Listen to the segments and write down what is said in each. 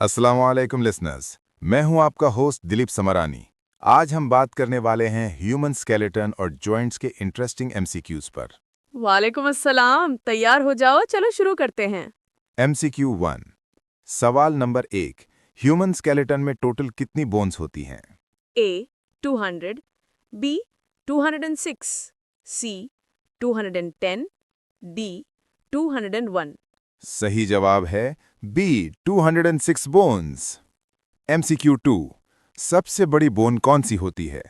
अस्सलाम वालेकुम लिसनर्स, मैं हूं आपका होस्ट दिलीप समरानी। आज हम बात करने वाले हैं ह्यूमन स्केलेटन और जॉइंट्स के इंटरेस्टिंग एमसीक्यूज पर। वालेकुम अस्सलाम। तैयार हो जाओ, चलो शुरू करते हैं। एमसीक्यू 1। सवाल नंबर 1। ह्यूमन स्केलेटन में टोटल कितनी बोन्स होती हैं? A 200, B 206, C 210, D 201। सही जवाब है बी 206 बोन्स। एमसीक्यू 2। सबसे बड़ी बोन कौन सी होती है?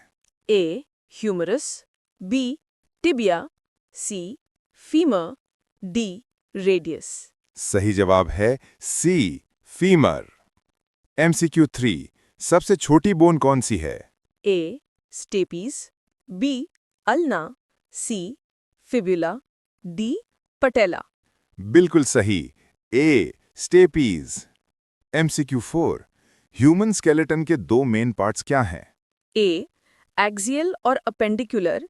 A humerus, B tibia, C femur, D radius. सही जवाब है सी फीमर। एमसीक्यू 3। सबसे छोटी बोन कौन सी है? A stapes, B ulna, C fibula, D patella. बिल्कुल सही, A stapes. MCQ 4। Human skeleton के दो मेन पार्ट्स क्या हैं? A एक्सियल और अपेंडिकुलर,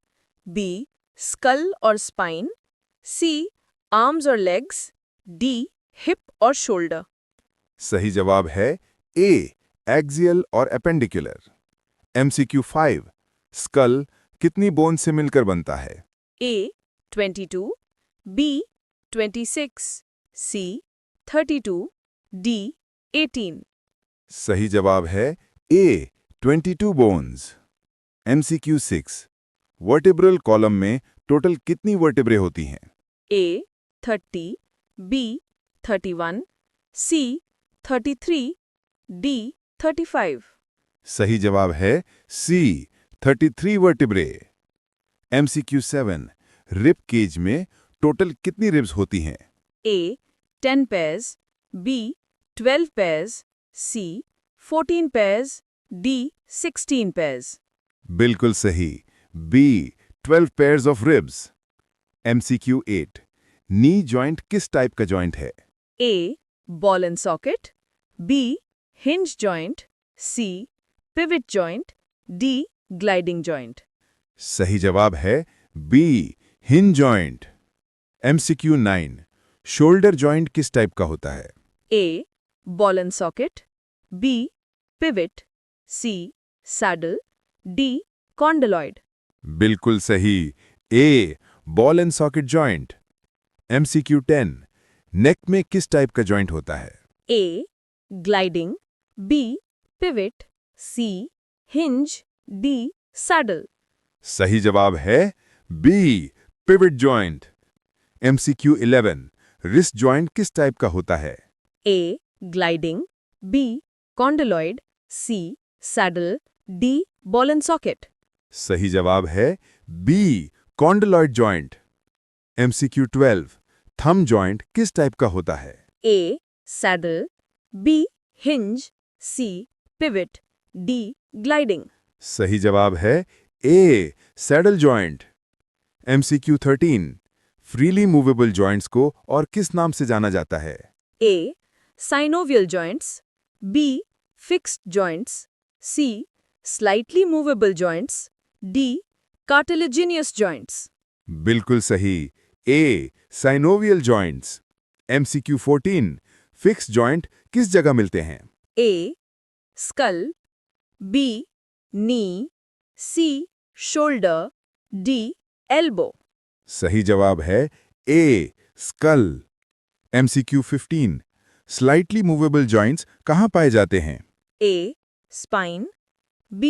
B स्कल और स्पाइन, C आर्म्स और लेग्स, D हिप और शोल्डर। सही जवाब है ए एक्सियल और अपेंडिकुलर। एमसीक्यू 5। स्कल कितनी बोन से मिलकर बनता है? A 22, B 26, C 32, D 18। सही जवाब है ए 22 बोन्स। एमसीक्यू 6। वर्टिब्रल कॉलम में टोटल कितनी वर्टिब्रे होती हैं? A 30, B 31, C 33, D 35। सही जवाब है सी 33 वर्टिब्रे। एमसीक्यू 7। रिब केज में टोटल कितनी रिब्स होती हैं? A 10 pairs, B 12 pairs, C 14 pairs, D 16 pairs। बिल्कुल सही, B 12 pairs of ribs. MCQ 8। Knee joint किस टाइप का जॉइंट है? A ball and socket, B hinge joint, C pivot joint, D gliding joint। सही जवाब है B hinge joint. MCQ 9। Shoulder joint किस type का होता है? A ball and socket, B pivot, C saddle, D condyloid। बिल्कुल सही, a ball and socket joint. MCQ 10। Neck में किस टाइप का जॉइंट होता है? A gliding, B pivot, C hinge, D saddle। सही जवाब है B pivot joint. MCQ 11। Wrist joint किस टाइप का होता है? A gliding, B condyloid, C saddle, D ball and socket। सही जवाब है B condyloid joint. MCQ 12। Thumb joint किस टाइप का होता है? A saddle, B hinge, C pivot, D gliding। सही जवाब है A saddle joint. MCQ 13। Freely movable joints को और किस नाम से जाना जाता है? A synovial joints, B fixed joints, C slightly movable joints, D cartilaginous joints। बिल्कुल सही, A synovial joints. MCQ 14। Fix joint किस जगह मिलते हैं? A skull, B knee, C shoulder, D elbow। सही जवाब है A skull. MCQ 15। Slightly movable joints कहाँ पाए जाते हैं? A spine, B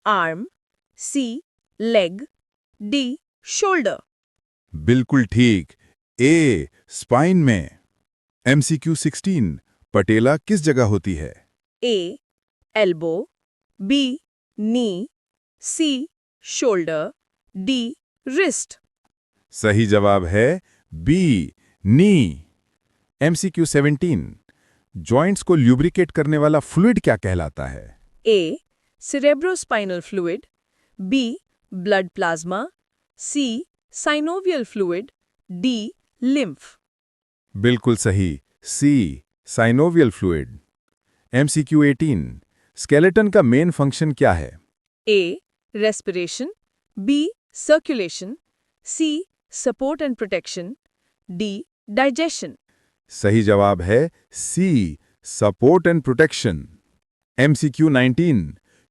arm, C leg, D shoulder। बिल्कुल ठीक, ए स्पाइन में। एमसीक्यू 16। पटेला किस जगह होती है? A elbow, B knee, C shoulder, D wrist। सही जवाब है बी नी। एमसीक्यू 17। जॉइंट्स को ल्यूब्रिकेट करने वाला फ्लूइड क्या कहलाता है? A cerebrospinal fluid, B blood plasma, C synovial fluid, D lymph। बिल्कुल सही, सी साइनोवियल फ्लूइड। एमसीक्यू 18। स्केलेटन का मेन फंक्शन क्या है? A respiration, B circulation, C support and protection, D digestion। सही जवाब है C support and protection. MCQ 19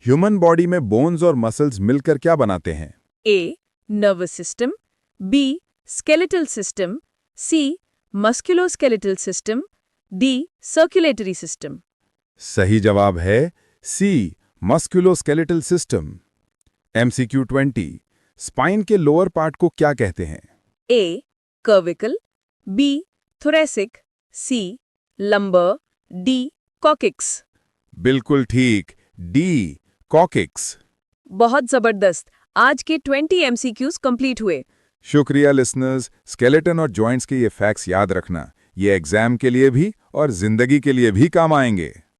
human body में bones और मसल्स मिलकर क्या बनाते हैं? A. Nervous system. B. Skeletal system. C. Musculoskeletal system. D. Circulatory system. सही जवाब है C. Musculoskeletal system. MCQ 20 spine के लोअर पार्ट को क्या कहते हैं? A. Cervical. B. Thoracic. C. Lumbar. D. Coccyx. बिल्कुल ठीक, D. कॉकिक्स। बहुत जबरदस्त। आज के 20 MCQs कंप्लीट हुए। शुक्रिया लिसनर्स। स्केलेटन और जॉइंट्स के ये फैक्ट्स याद रखना, ये एग्जाम के लिए भी और जिंदगी के लिए भी काम आएंगे।